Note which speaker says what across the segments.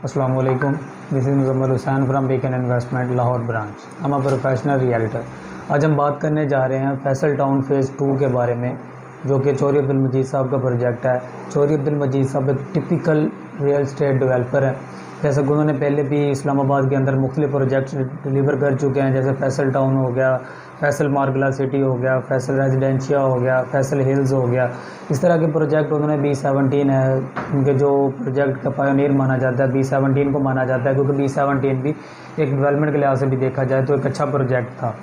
Speaker 1: Assalamu alaikum. This is Muzammil Hussain from Beacon Investment Lahore branch. I'm a professional realtor. आज हम बात करने जा रहे हैं फैसल टाउन फेज़ 2 के बारे में, जो कि चौधरी अब्दुल मजीद साहब का प्रोजेक्ट है। चौधरी अब्दुल मजीद साहब एक टिपिकल रियल एस्टेट डेवलपर है। जैसे कि उन्होंने पहले भी इस्लामाबाद के अंदर मुख्तलिफ प्रोजेक्ट्स डिलीवर कर चुके हैं, जैसे फैसल टाउन हो गया, फैसल मार्गला सिटी हो गया, फैसल रेजिडेंशिया हो गया, फैसल हिल्स हो गया। इस तरह के प्रोजेक्ट उन्होंने B17 है, उनके जो प्रोजेक्ट का पायोनियर माना जाता है, B17 को माना जाता है, क्योंकि B17 भी एक डेवलपमेंट के लिहाज से भी देखा जाए तो एक अच्छा प्रोजेक्ट था।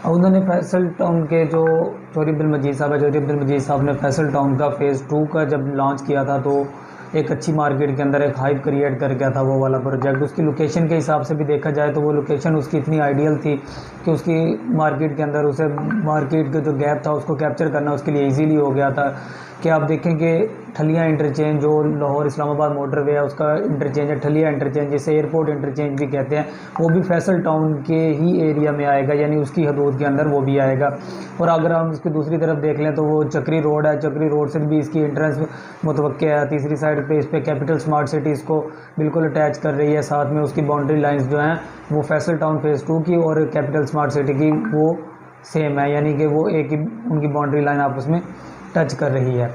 Speaker 1: अब उन्होंने फैसल टाउन के जो चौधरी अब्दुल मजीद साहब है, चौधरी अब्दुल मजीद साहब ने फैसल टाउन का फ़ेज़ 2 का जब लॉन्च किया था तो एक अच्छी मार्केट के अंदर एक हाइप क्रिएट कर गया था वो वाला प्रोजेक्ट। उसकी लोकेशन के हिसाब से भी देखा जाए तो वो लोकेशन उसकी इतनी आइडियल थी कि उसकी मार्केट के अंदर उसे मार्केट का जो गैप था उसको कैप्चर करना उसके लिए इजीली हो गया था। कि आप देखें कि ठलिया इंटरचेंज जो लाहौर इस्लामाबाद मोटरवे है उसका इंटरचेंज है ठलिया इंटरचेंज, जिसे एयरपोर्ट इंटरचेंज भी कहते हैं, वो भी फैसल टाउन के ही एरिया में आएगा, यानी उसकी हदूद के अंदर वो भी आएगा। और अगर हम इसकी दूसरी तरफ देख लें तो वो चक्री रोड है, चक्री रोड से भी इसकी एंट्रेंस मुतवक्के है। तीसरी साइड पे इस पर कैपिटल स्मार्ट सिटी इसको बिल्कुल अटैच कर रही है, साथ में उसकी बाउंड्री लाइंस जो हैं वो फैसल टाउन फेज़ 2 की और कैपिटल स्मार्ट सिटी की वो सेम है, यानी कि वो एक ही उनकी बाउंड्री लाइन आपस में टच कर रही है।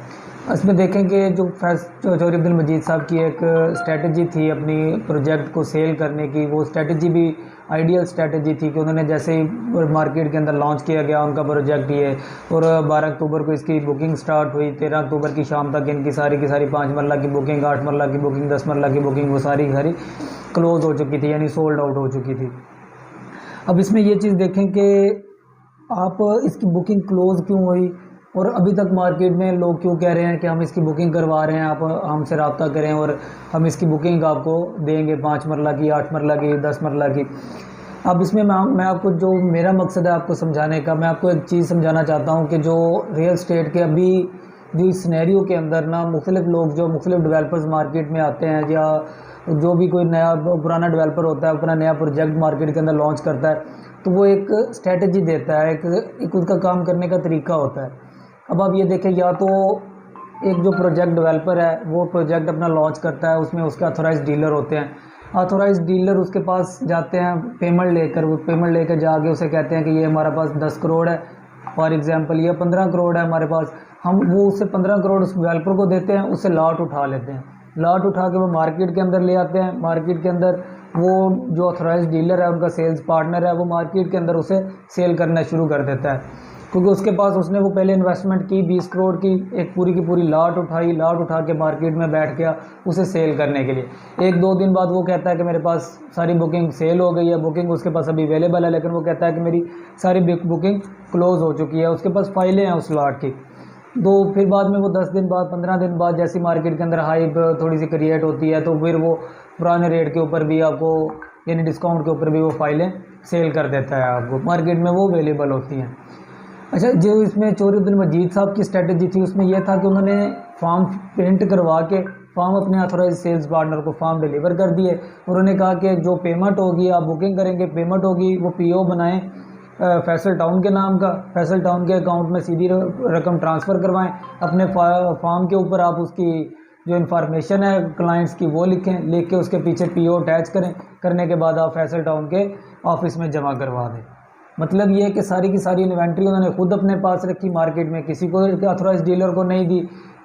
Speaker 1: इसमें देखें कि जो चौधरी अब्दुल मजीद साहब की एक स्ट्रेटजी थी अपनी प्रोजेक्ट को सेल करने की, वो स्ट्रेटजी भी आइडियल स्ट्रेटजी थी कि उन्होंने जैसे ही मार्केट के अंदर लॉन्च किया गया उनका प्रोजेक्ट ये, और 12 अक्टूबर को इसकी बुकिंग स्टार्ट हुई। 13 अक्टूबर की शाम तक इनकी सारी की सारी 5 मरला की बुकिंग, 8 मरला की बुकिंग, 10 मरला की बुकिंग वो सारी क्लोज़ हो चुकी थी, यानी सोल्ड आउट हो चुकी थी। अब इसमें ये चीज़ देखें कि आप इसकी बुकिंग क्लोज़ क्यों हुई और अभी तक मार्केट में लोग क्यों कह रहे हैं कि हम इसकी बुकिंग करवा रहे हैं, आप हमसे रब्ता करें और हम इसकी बुकिंग आपको देंगे 5 मरला की, 8 मरला की, 10 मरला की। अब इसमें मैं आपको जो मेरा मकसद है आपको समझाने का, मैं आपको एक चीज़ समझाना चाहता हूँ कि जो रियल स्टेट के अभी जो इस सिनेरियो के अंदर ना मुख्तलिफ लोग जो मुख्तलिफ डेवलपर्स मार्केट में आते हैं, या जो भी कोई नया पुराना डेवलपर होता है अपना नया प्रोजेक्ट मार्केट के अंदर लॉन्च करता है तो वो एक स्ट्रेटजी देता है, एक उसका काम करने का तरीका होता है। अब आप ये देखें, या तो एक जो प्रोजेक्ट डेवलपर है वो प्रोजेक्ट अपना लॉन्च करता है, उसमें उसके ऑथोराइज्ड डीलर होते हैं, ऑथोराइज्ड डीलर उसके पास जाते हैं पेमेंट लेकर, वो पेमेंट लेकर जाके उसे कहते हैं कि ये हमारे पास 10 करोड़ है फॉर एग्जांपल, या 15 करोड़ है हमारे पास, हम वो उससे 15 करोड़ उस डेवलपर को देते हैं, उससे लॉट उठा लेते हैं, लॉट उठा के वो मार्केट के अंदर ले आते हैं। मार्केट के अंदर वो जो ऑथोराइज्ड डीलर है उनका सेल्स पार्टनर है, वो मार्केट के अंदर उसे सेल करना शुरू कर देता है, क्योंकि उसके पास उसने वो पहले इन्वेस्टमेंट की 20 करोड़ की, एक पूरी की पूरी लॉट उठाई, लॉट उठा के मार्केट में बैठ गया उसे सेल करने के लिए। 1-2 दिन बाद वो कहता है कि मेरे पास सारी बुकिंग सेल हो गई है, बुकिंग उसके पास अभी अवेलेबल है, लेकिन वो कहता है कि मेरी सारी बुकिंग क्लोज़ हो चुकी है, उसके पास फाइलें हैं उस लॉट की। फिर बाद में वो 10 दिन बाद, 15 दिन बाद जैसी मार्केट के अंदर हाइप थोड़ी सी क्रिएट होती है तो फिर वो पुराने रेट के ऊपर भी आपको, यानी डिस्काउंट के ऊपर भी वो फाइलें सेल कर देता है आपको, मार्केट में वो अवेलेबल होती हैं। अच्छा, जो इसमें चौधरी अब्दुल मजीद साहब की स्ट्रेटजी थी उसमें यह था कि उन्होंने फॉर्म प्रिंट करवा के फॉर्म अपने ऑथोराइज सेल्स पार्टनर को फॉर्म डिलीवर कर दिए। उन्होंने कहा कि जो पेमेंट होगी आप बुकिंग करेंगे, पेमेंट होगी वो PO बनाएं फैसल टाउन के नाम का, फैसल टाउन के अकाउंट में सीधी रकम ट्रांसफ़र करवाएं, अपने फॉर्म के ऊपर आप उसकी जो इन्फॉर्मेशन है क्लाइंट्स की वो लिखें, लिख के उसके पीछे PO अटैच करें, करने के बाद आप फैसल टाउन के ऑफिस में जमा करवा दें। मतलब ये है कि सारी की सारी इन्वेंट्री उन्होंने खुद अपने पास रखी, मार्केट में किसी को ऑथोराइज डीलर को नहीं दी,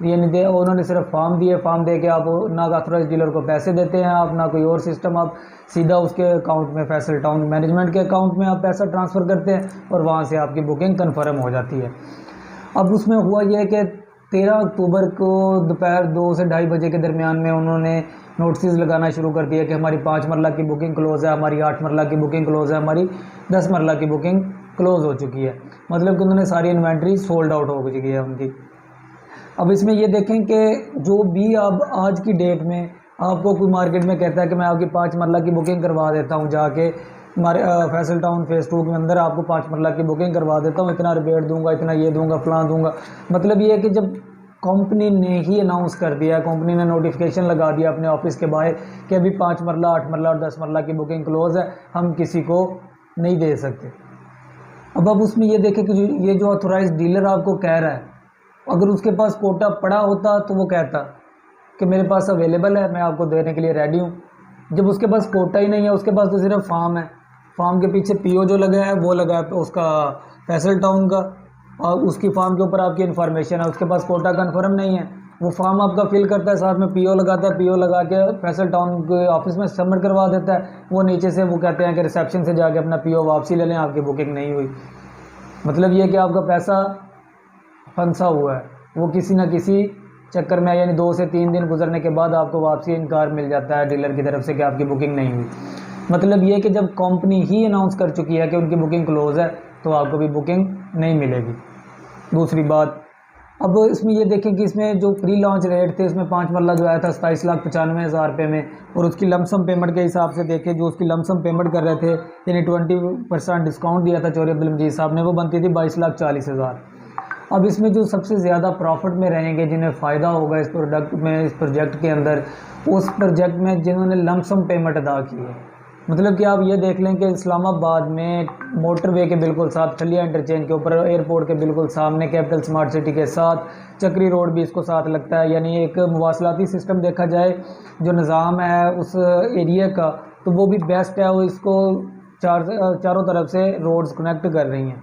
Speaker 1: ये नहीं दे, उन्होंने सिर्फ फॉर्म दिए, फॉर्म दे के आप ना ऑथोराइज डीलर को पैसे देते हैं आप, ना कोई और सिस्टम, आप सीधा उसके अकाउंट में फैसल टाउन मैनेजमेंट के अकाउंट में आप पैसा ट्रांसफ़र करते हैं और वहाँ से आपकी बुकिंग कन्फर्म हो जाती है। अब उसमें हुआ यह है कि 13 अक्टूबर को दोपहर 2 से 2:30 बजे के दरमियान में उन्होंने नोटिस लगाना शुरू कर दिया कि हमारी 5 मरला की बुकिंग क्लोज़ है, हमारी 8 मरला की बुकिंग क्लोज़ है, हमारी 10 मरला की बुकिंग क्लोज़ हो चुकी है। मतलब कि उन्होंने सारी इन्वेंट्री सोल्ड आउट हो चुकी है उनकी। अब इसमें ये देखें कि जो भी अब आज की डेट में आपको कोई मार्केट में कहता है कि मैं आपकी 5 मरला की बुकिंग करवा देता हूँ, जाके हमारे फैसल टाउन फेज़ 2 के अंदर आपको 5 मरला की बुकिंग करवा देता हूँ, इतना रिबेट दूंगा, इतना ये दूंगा, फलां दूंगा। मतलब ये है कि जब कंपनी ने ही अनाउंस कर दिया, कंपनी ने नोटिफिकेशन लगा दिया अपने ऑफिस के बाहर कि अभी 5 मरला, 8 मरला और 10 मरला की बुकिंग क्लोज़ है, हम किसी को नहीं दे सकते। अब उसमें ये देखें कि ये जो ऑथोराइज डीलर आपको कह रहा है, अगर उसके पास कोटा पड़ा होता तो वो कहता कि मेरे पास अवेलेबल है, मैं आपको देने के लिए रेडी हूँ, जब उसके पास कोटा ही नहीं है, उसके पास तो सिर्फ फार्म है, फार्म के पीछे पीओ जो लगा है वो लगा है उसका फैसल टाउन का, और उसकी फार्म के ऊपर आपकी इन्फॉर्मेशन है, उसके पास कोटा कन्फर्म नहीं है, वो फॉर्म आपका फिल करता है, साथ में पीओ लगाता है, पीओ लगा के फैसल टाउन के ऑफिस में सबमिट करवा देता है, वो नीचे से वो कहते हैं कि रिसेप्शन से जाके अपना पीओ वापसी ले लें, आपकी बुकिंग नहीं हुई। मतलब ये कि आपका पैसा फंसा हुआ है, वो किसी न किसी चक्कर में, यानी 2 से 3 दिन गुजरने के बाद आपको वापसी इनकार मिल जाता है डीलर की तरफ से कि आपकी बुकिंग नहीं हुई। मतलब ये कि जब कंपनी ही अनाउंस कर चुकी है कि उनकी बुकिंग क्लोज है तो आपको भी बुकिंग नहीं मिलेगी। दूसरी बात, अब इसमें ये देखें कि इसमें जो प्री लॉन्च रेट थे उसमें 5 मरला जो आया था 27,95,000 रुपये में, और उसकी लमसम पेमेंट के हिसाब से देखें जो उसकी लमसम पेमेंट कर रहे थे, यानी 20% डिस्काउंट दिया था चौधरी अब्दुल मजीद साहब ने, वो बनती थी 22,40,000। अब इसमें जो सबसे ज़्यादा प्रॉफिट में रहेंगे, जिन्हें फ़ायदा होगा इस प्रोडक्ट में, इस प्रोजेक्ट के अंदर, उस प्रोजेक्ट में जिन्होंने लमसम पेमेंट अदा की है। मतलब कि आप ये देख लें कि इस्लामाबाद में मोटरवे के बिल्कुल साथ, ठलिया इंटरचेंज के ऊपर, एयरपोर्ट के बिल्कुल सामने, कैपिटल स्मार्ट सिटी के साथ, चक्री रोड भी इसको साथ लगता है, यानी एक मवासलाती सिस्टम देखा जाए जो निज़ाम है उस एरिया का, तो वो भी बेस्ट है। वो इसको चारों तरफ से रोड्स कनेक्ट कर रही हैं।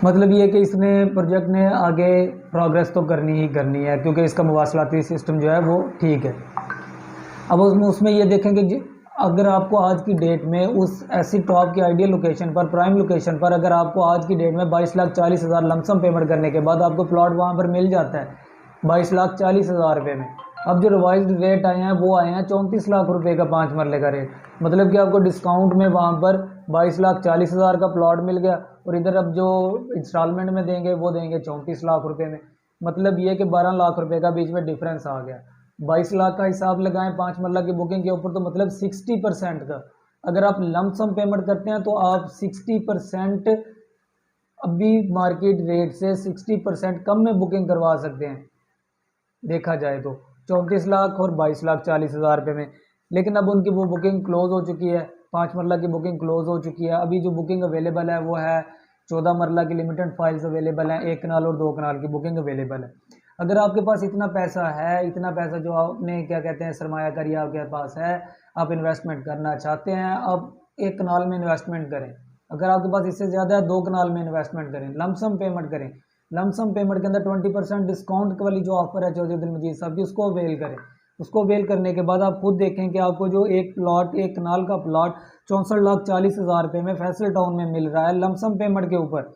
Speaker 1: मतलब ये कि इसने प्रोजेक्ट ने आगे प्रोग्रेस तो करनी ही करनी है, क्योंकि इसका मवासलाती सिस्टम जो है वो ठीक है। अब उसमें ये देखेंगे कि अगर आपको आज की डेट में उस ऐसी टॉप की आइडियल लोकेशन पर, प्राइम लोकेशन पर, अगर आपको आज की डेट में 22,40,000 लमसम पेमेंट करने के बाद आपको प्लॉट वहाँ पर मिल जाता है 22,40,000 रुपये में। अब जो रिवाइज्ड रेट आए हैं वो आए हैं 34 लाख रुपए का 5 मरले का रेट। मतलब कि आपको डिस्काउंट में वहाँ पर 22,40,000 का प्लॉट मिल गया, और इधर अब जो इंस्टॉलमेंट में देंगे वो देंगे 34 लाख रुपए में। मतलब ये कि 12 लाख रुपए का बीच में डिफरेंस आ गया। 22 लाख का हिसाब लगाएं 5 मरला की बुकिंग के ऊपर, तो मतलब 60% का, अगर आप लमसम पेमेंट करते हैं तो आप 60% अभी मार्केट रेट से 60% कम में बुकिंग करवा सकते हैं देखा जाए तो, 34 लाख और 22,40,000 रुपये में। लेकिन अब उनकी वो बुकिंग क्लोज़ हो चुकी है, 5 मरला की बुकिंग क्लोज़ हो चुकी है। अभी जो बुकिंग अवेलेबल है वो है 14 मरला की लिमिटेड फाइल्स अवेलेबल हैं, 1 कनाल और 2 कनाल की बुकिंग अवेलेबल है। अगर आपके पास इतना पैसा है, इतना पैसा जो आपने क्या कहते हैं सरमायाकारी आपके पास है, आप इन्वेस्टमेंट करना चाहते हैं, आप 1 कनाल में इन्वेस्टमेंट करें। अगर आपके पास इससे ज़्यादा है 2 कनाल में इन्वेस्टमेंट करें, लमसम पेमेंट करें। लमसम पेमेंट के अंदर 20% डिस्काउंट वाली जो ऑफर है चौधरी अब्दुल मजीद साहब की, उसको अवेल करें। उसको अवेल करने के बाद आप खुद देखें कि आपको जो एक प्लॉट, 1 कनाल का प्लॉट 64,40,000 रुपये में फैसल टाउन में मिल रहा है लमसम पेमेंट के ऊपर,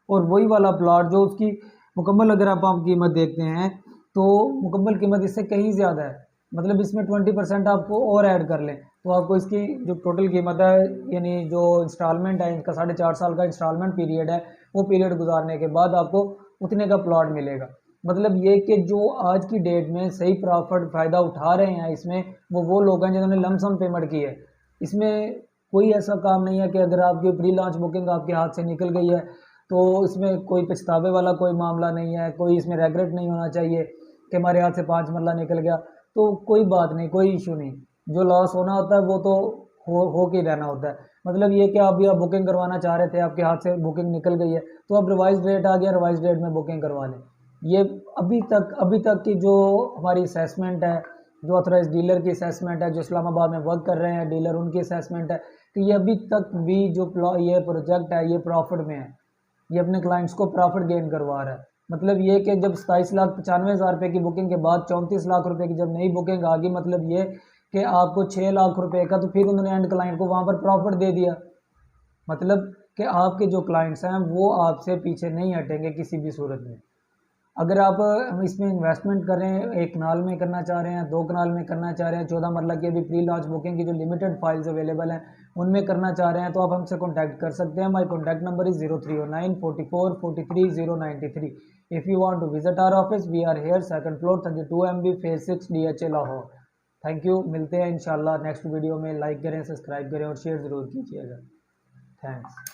Speaker 1: और वही वाला प्लॉट जो उसकी मुकम्मल अगर आप कीमत देखते हैं तो मुकम्मल कीमत इससे कहीं ज़्यादा है। मतलब इसमें 20% आपको और ऐड कर लें तो आपको इसकी जो टोटल कीमत है, यानी जो इंस्टॉलमेंट है इनका 4.5 साल का इंस्टॉलमेंट पीरियड है, वो पीरियड गुजारने के बाद आपको उतने का प्लॉट मिलेगा। मतलब ये कि जो आज की डेट में सही प्रॉफिट फ़ायदा उठा रहे हैं इसमें, वो लोग हैं जिन्होंने लमसम पेमेंट की है। इसमें कोई ऐसा काम नहीं है कि अगर आपकी प्री लॉन्च बुकिंग आपके हाथ से निकल गई है तो इसमें कोई पछतावे वाला कोई मामला नहीं है, कोई इसमें रेगरेट नहीं होना चाहिए कि हमारे हाथ से 5 मरला निकल गया। तो कोई बात नहीं, कोई इशू नहीं, जो लॉस होना होता है वो तो हो के रहना होता है। मतलब ये कि आप बुकिंग करवाना चाह रहे थे, आपके हाथ से बुकिंग निकल गई है, तो अब रिवाइज रेट आ गया, रिवाइज रेट में बुकिंग करवा लें। ये अभी तक की जो हमारी असेसमेंट है, जो ऑथराइज डीलर की असेसमेंट है, जो इस्लामाबाद में वर्क कर रहे हैं डीलर, उनकी असेसमेंट है कि ये अभी तक भी जो ये प्रोजेक्ट है ये प्रॉफिट में है, ये अपने क्लाइंट्स को प्रॉफिट गेन करवा रहा है। मतलब ये कि जब 27,95,000 रुपये की बुकिंग के बाद 34 लाख रुपए की जब नई बुकिंग आ गई, मतलब ये कि आपको 6 लाख रुपए का तो फिर उन्होंने एंड क्लाइंट को वहाँ पर प्रॉफिट दे दिया। मतलब कि आपके जो क्लाइंट्स हैं वो आपसे पीछे नहीं हटेंगे किसी भी सूरत में। अगर आप इसमें इन्वेस्टमेंट करें, 1 कनाल में करना चाह रहे हैं, 2 कनाल में करना चाह रहे हैं, 14 मरला की अभी प्री लॉन्च बुकिंग की जो लिमिटेड फाइल्स अवेलेबल हैं उनमें करना चाह रहे हैं, तो आप हमसे कॉन्टैक्ट कर सकते हैं। हमारी contact number is 0309 44 43 093। If you want to visit our office, we are here, 2nd floor, 32 MB, phase 6, DHA Lahore. Thank you, मिलते हैं इंशाल्लाह नेक्स्ट वीडियो में। लाइक करें, सब्सक्राइब करें और शेयर ज़रूर कीजिएगा। थैंक्स।